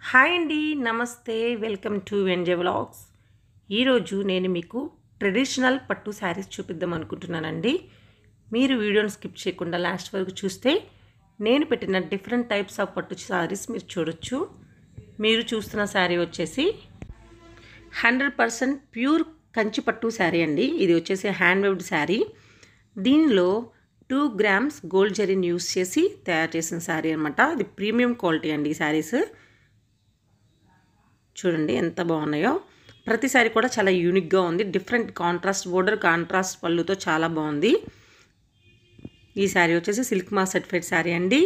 Hi అండి, నమస్తే. Welcome to NJ vlogs. ఈరోజు నేను మీకు ట్రెడిషనల్ పట్టు శారీస్ చూపిద్దాం అనుకుంటున్నానండి. మీరు వీడియోని స్కిప్ చేయకుండా లాస్ట్ వరకు చూస్తే నేను పెట్టిన డిఫరెంట్ టైప్స్ ఆఫ్ పట్టు శారీస్ మీరు చూడొచ్చు. మీరు చూస్తున్న శారీ వచ్చేసి 100% ప్యూర్ కంచి పట్టు శారీ అండి. ఇది వచ్చేసి హ్యాండ్ వేవ్డ్ శారీ. దీనిలో 2 grams గోల్డ్ జరీని యూస్ చేసి తయారు చేసిన శారీ అనమాట. ఇది ప్రీమియం క్వాలిటీ అండి ఈ శారీస్. చూడండి ఎంత బాగున్నాయో. ప్రతి సారీ కూడా చాలా యూనిక్గా ఉంది. డిఫరెంట్ కాంట్రాస్ట్ బోర్డర్, కాంట్రాస్ట్ పళ్ళుతో చాలా బాగుంది. ఈ శారీ వచ్చేసి సిల్క్ మార్క్ సర్టిఫైడ్ శారీ అండి.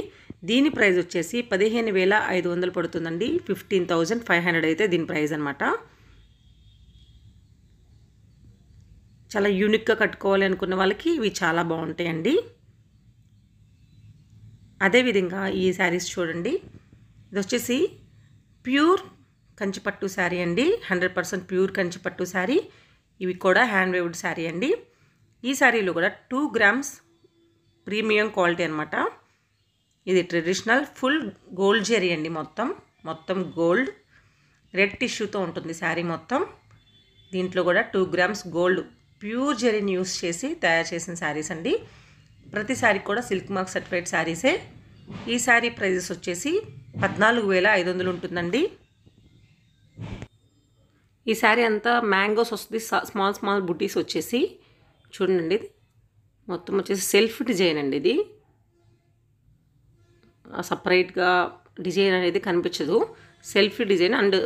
దీని ప్రైస్ వచ్చేసి 15,500 పడుతుందండి. 15,500 అయితే దీని ప్రైస్ అనమాట. చాలా యూనిక్గా కట్టుకోవాలి అనుకున్న వాళ్ళకి ఇవి చాలా బాగుంటాయండి. అదేవిధంగా ఈ శారీస్ చూడండి. ఇది వచ్చేసి ప్యూర్ కంచిపట్టు శారీ అండి. 100% ప్యూర్ కంచిపట్టు శారీ. ఇవి కూడా హ్యాండ్ వేవ్డ్ శారీ అండి. ఈ శారీలో కూడా 2 grams ప్రీమియం క్వాలిటీ అనమాట. ఇది ట్రెడిషనల్ ఫుల్ గోల్డ్ జరీ అండి. మొత్తం గోల్డ్ రెడ్ టిష్యూతో ఉంటుంది శారీ మొత్తం. దీంట్లో కూడా 2 grams గోల్డ్ ప్యూర్ జరీని యూస్ చేసి తయారు చేసిన శారీస్ అండి. ప్రతి శారీ కూడా సిల్క్ మార్క్ సర్టిఫైడ్ శారీసే. ఈ శారీ ప్రైజెస్ వచ్చేసి 14,500 ఉంటుందండి. ఈ శారీ అంతా మ్యాంగోస్ వస్తుంది. స్మాల్ బుటీస్ వచ్చేసి చూడండి. మొత్తం వచ్చేసి సెల్ఫ్ డిజైన్ అండి. ఇది సపరేట్గా డిజైన్ అనేది కనిపించదు. సెల్ఫ్ డిజైన్ అండ్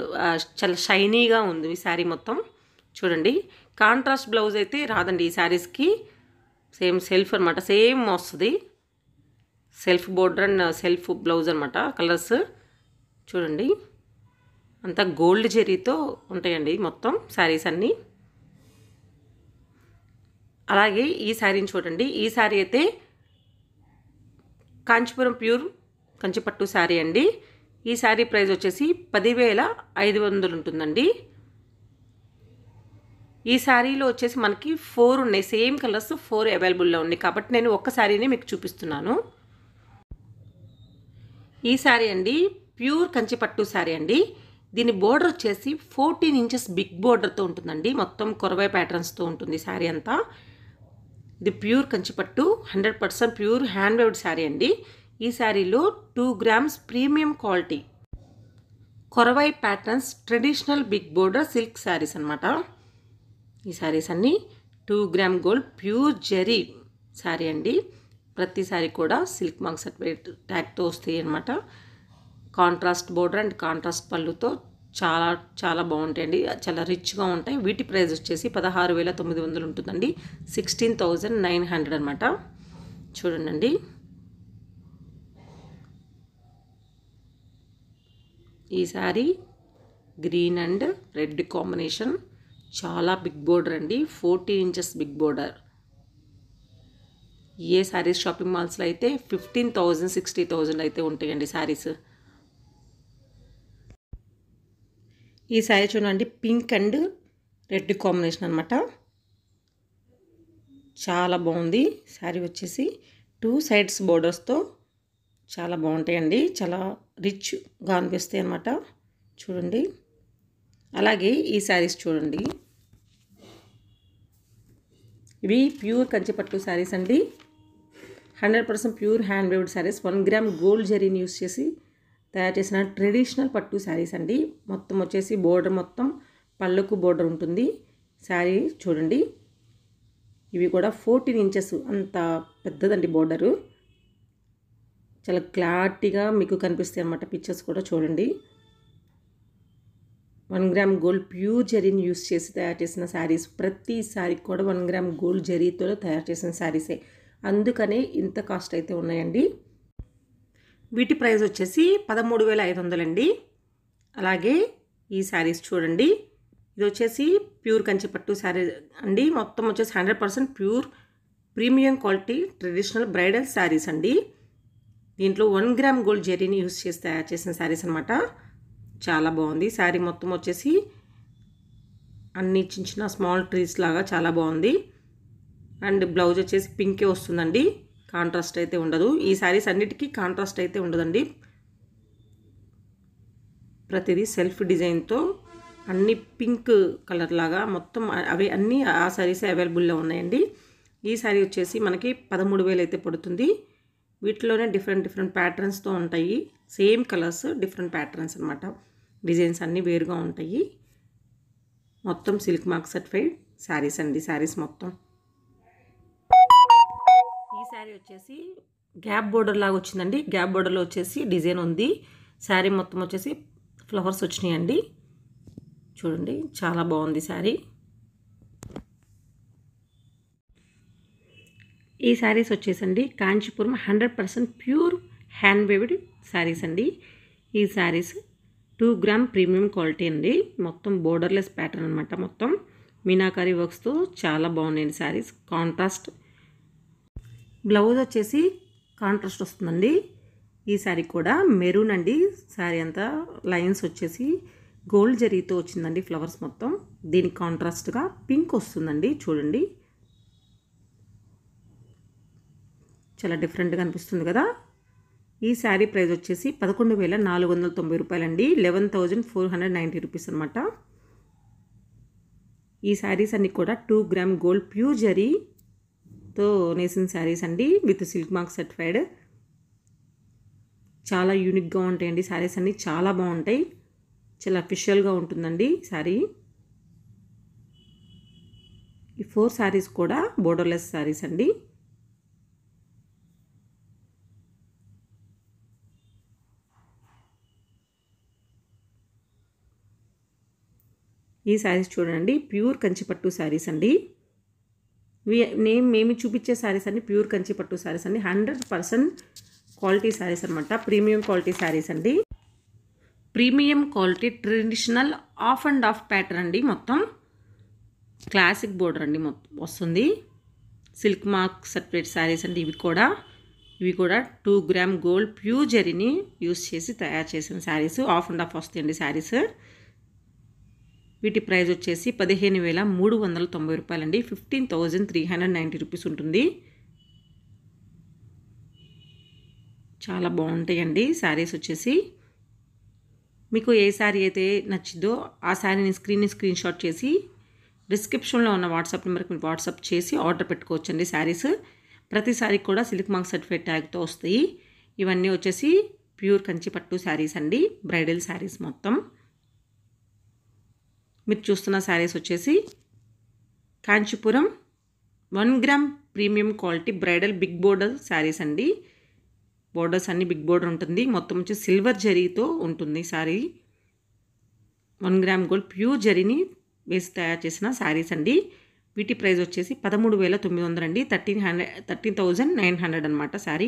చాలా షైనీగా ఉంది ఈ శారీ మొత్తం. చూడండి. కాంట్రాస్ట్ బ్లౌజ్ అయితే రాదండి ఈ శారీస్కి. సేమ్ సెల్ఫ్ అనమాట. సేమ్ వస్తుంది. Self border and self blouse అనమాట. కలర్స్ చూడండి. అంతా గోల్డ్ జరీతో ఉంటాయండి మొత్తం శారీస్ అన్నీ. అలాగే ఈ శారీని చూడండి. ఈ శారీ అయితే కాంచీపురం ప్యూర్ కంచిపట్టు శారీ అండి. ఈ శారీ ప్రైస్ వచ్చేసి 10,500 ఉంటుందండి. ఈ శారీలో వచ్చేసి మనకి 4 ఉన్నాయి. సేమ్ కలర్స్ 4 అవైలబుల్లో ఉన్నాయి. కాబట్టి నేను ఒక్క శారీని మీకు చూపిస్తున్నాను. ఈ శారీ అండి ప్యూర్ కంచిపట్టు శారీ అండి. దీని బోర్డర్ వచ్చేసి 14 inches బిగ్ బోర్డర్తో ఉంటుందండి. మొత్తం కొరవై ప్యాటర్న్స్తో ఉంటుంది శారీ అంతా. ఇది pure Kanchipattu 100% pure hand weaved sari అండి. ఈ శారీలో 2 grams premium quality Korvai patterns traditional big border silk saris అనమాట. ఈ శారీస్ అన్నీ 2 gram gold pure zari sari అండి. ప్రతి శారీ కూడా సిల్క్ మార్క్ సర్టిఫైడ్ ట్యాగ్తో వస్తాయి అనమాట. కాంట్రాస్ట్ బోర్డర్ అండ్ కాంట్రాస్ట్ పళ్ళుతో చాలా బాగుంటాయండి. చాలా రిచ్గా ఉంటాయి. వీటి ప్రైస్ వచ్చేసి 16,900 ఉంటుందండి. 16,900 అనమాట. చూడండి. ఈ sari green and red combination. చాలా బిగ్ బోర్డర్ అండి. 14 inches బిగ్ బోర్డర్. ఏ శారీస్ షాపింగ్ మాల్స్లో అయితే 15,000 60,000 అయితే ఉంటాయండి శారీస్. ఈ శారీ చూడండి. పింక్ అండ్ రెడ్ కాంబినేషన్ అనమాట. చాలా బాగుంది. శారీ వచ్చేసి 2 sides బోర్డర్స్తో చాలా బాగుంటాయండి. చాలా రిచ్గా అనిపిస్తాయి అనమాట. చూడండి. అలాగే ఈ శారీస్ చూడండి. ఇవి ప్యూర్ కంచిపట్టు శారీస్ అండి. 100% pure hand weaved saris. 1 gram gold జరీని యూస్ చేసి తయారు చేసిన ట్రెడిషనల్ పట్టు శారీస్ అండి. మొత్తం వచ్చేసి బోర్డర్ మొత్తం పళ్ళకు బోర్డర్ ఉంటుంది. శారీ చూడండి. ఇవి కూడా 14 inches అంత పెద్దదండి బోర్డరు. చాలా క్లారిటీగా మీకు కనిపిస్తాయి అన్నమాట. పిక్చర్స్ కూడా చూడండి. 1 gram గోల్డ్ ప్యూర్ జరీని యూస్ చేసి తయారు చేసిన శారీస్. ప్రతి శారీ కూడా 1 gram గోల్డ్ జరీతో తయారు చేసిన శారీసే. అందుకనే ఇంత కాస్ట్ అయితే ఉన్నాయండి. వీటి ప్రైస్ వచ్చేసి 13,500 అండి. అలాగే ఈ శారీస్ చూడండి. ఇది వచ్చేసి ప్యూర్ కంచిపట్టు శారీ అండి. మొత్తం వచ్చేసి 100% pure premium quality traditional bridal saris అండి. దీంట్లో 1 gram గోల్డ్ జరీని యూస్ చేసి తయారు చేసిన శారీస్ అనమాట. చాలా బాగుంది. శారీ మొత్తం వచ్చేసి అన్ని చిన్న స్మాల్ ట్రీస్ లాగా చాలా బాగుంది. అండ్ బ్లౌజ్ వచ్చేసి పింకే వస్తుందండి. కాంట్రాస్ట్ అయితే ఉండదు. ఈ శారీస్ అన్నిటికీ కాంట్రాస్ట్ అయితే ఉండదండి. ప్రతిదీ సెల్ఫ్ డిజైన్తో అన్ని పింక్ కలర్ లాగా మొత్తం అవి అన్నీ ఆ శారీస్ అవైలబుల్లో ఉన్నాయండి. ఈ శారీ వచ్చేసి మనకి 13,000 అయితే పడుతుంది. వీటిలోనే డిఫరెంట్ ప్యాటర్న్స్తో ఉంటాయి. సేమ్ కలర్స్ డిఫరెంట్ ప్యాటర్న్స్ అనమాట. డిజైన్స్ అన్నీ వేరుగా ఉంటాయి. మొత్తం సిల్క్ మార్క్ సర్టిఫైడ్ శారీస్ అండి. శారీస్ మొత్తం ఈ శారీ వచ్చేసి గ్యాప్ బోర్డర్ లాగా వచ్చిందండి. గ్యాప్ బోర్డర్లో వచ్చేసి డిజైన్ ఉంది. శారీ మొత్తం వచ్చేసి ఫ్లవర్స్ వచ్చినాయండి. చూడండి చాలా బాగుంది శారీ. ఈ శారీస్ వచ్చేసండి Kanchipuram 100% pure hand weaved saris అండి. ఈ శారీస్ 2 గ్రామ్ ప్రీమియం క్వాలిటీ అండి. మొత్తం బోర్డర్లెస్ ప్యాటర్న్ అనమాట. మొత్తం మీనాకారీ వర్క్స్తో చాలా బాగున్నాయండి శారీస్. కాంట్రాస్ట్ బ్లౌజ్ వచ్చేసి కాంట్రాస్ట్ వస్తుందండి. ఈ శారీ కూడా మెరూన్ అండి. శారీ అంతా లైన్స్ వచ్చేసి గోల్డ్ జరీతో వచ్చిందండి. ఫ్లవర్స్ మొత్తం దీనికి కాంట్రాస్ట్గా పింక్ వస్తుందండి. చూడండి చాలా డిఫరెంట్గా అనిపిస్తుంది కదా. ఈ శారీ ప్రైస్ వచ్చేసి 11,490 రూపాయలండి. 11,490 రూపీస్ అనమాట. ఈ శారీస్ అన్నీ కూడా 2 గ్రామ్ గోల్డ్ ప్యూర్ జరీతో నేసిన శారీస్ అండి. With silk mark certified. చాలా యూనిక్గా ఉంటాయండి శారీస్ అన్నీ. చాలా బాగుంటాయి. చాలా అఫిషియల్గా ఉంటుందండి శారీ. ఈ 4 శారీస్ కూడా బోర్డర్లెస్ శారీస్ అండి. ఈ శారీస్ చూడండి ప్యూర్ కంచిపట్టు శారీస్ అండి. మేము చూపించే శారీస్ అన్ని ప్యూర్ కంచిపట్టు శారీస్ అండి. 100% క్వాలిటీ శారీస్ అనమాట. ప్రీమియం క్వాలిటీ శారీస్ అండి. Premium quality traditional of and of pattern అండి. మొత్తం క్లాసిక్ బోర్డర్ అండి మొత్తం వస్తుంది. సిల్క్ మార్క్ సర్టిఫైడ్ శారీస్ అండి. ఇవి కూడా 2 గ్రామ్ గోల్డ్ ప్యూర్ జరీని యూస్ చేసి తయారు చేసిన శారీస్. ఆఫ్ అండ్ ఆఫ్ వస్తాయండి శారీస్. వీటి ప్రైస్ వచ్చేసి 15,390 రూపాయలండి. 15,390 రూపీస్ ఉంటుంది. చాలా బాగుంటాయండి శారీస్ వచ్చేసి. మీకు ఏ శారీ అయితే నచ్చిందో ఆ శారీని స్క్రీన్ షాట్ చేసి డిస్క్రిప్షన్లో ఉన్న వాట్సాప్ నెంబర్కి మీరు వాట్సాప్ చేసి ఆర్డర్ పెట్టుకోవచ్చండి. శారీస్ ప్రతి శారీ కూడా సిల్క్ మార్క్ సర్టిఫైడ్ ట్యాగ్తో వస్తాయి. ఇవన్నీ వచ్చేసి ప్యూర్ కంచిపట్టు శారీస్ అండి. బ్రైడల్ శారీస్ మొత్తం. మీరు చూస్తున్న శారీస్ వచ్చేసి Kanchipuram 1 gram premium quality bridal big border saris అండి. బోర్డర్స్ అన్ని బిగ్ బోర్డర్ ఉంటుంది. మొత్తం వచ్చి సిల్వర్ జరీతో ఉంటుంది శారీ. 1 గ్రామ్ గోల్డ్ ప్యూర్ జరీని వేసి తయారు చేసిన శారీస్ అండి. వీటి ప్రైస్ వచ్చేసి 13,900 అండి. 13,900 అనమాట శారీ.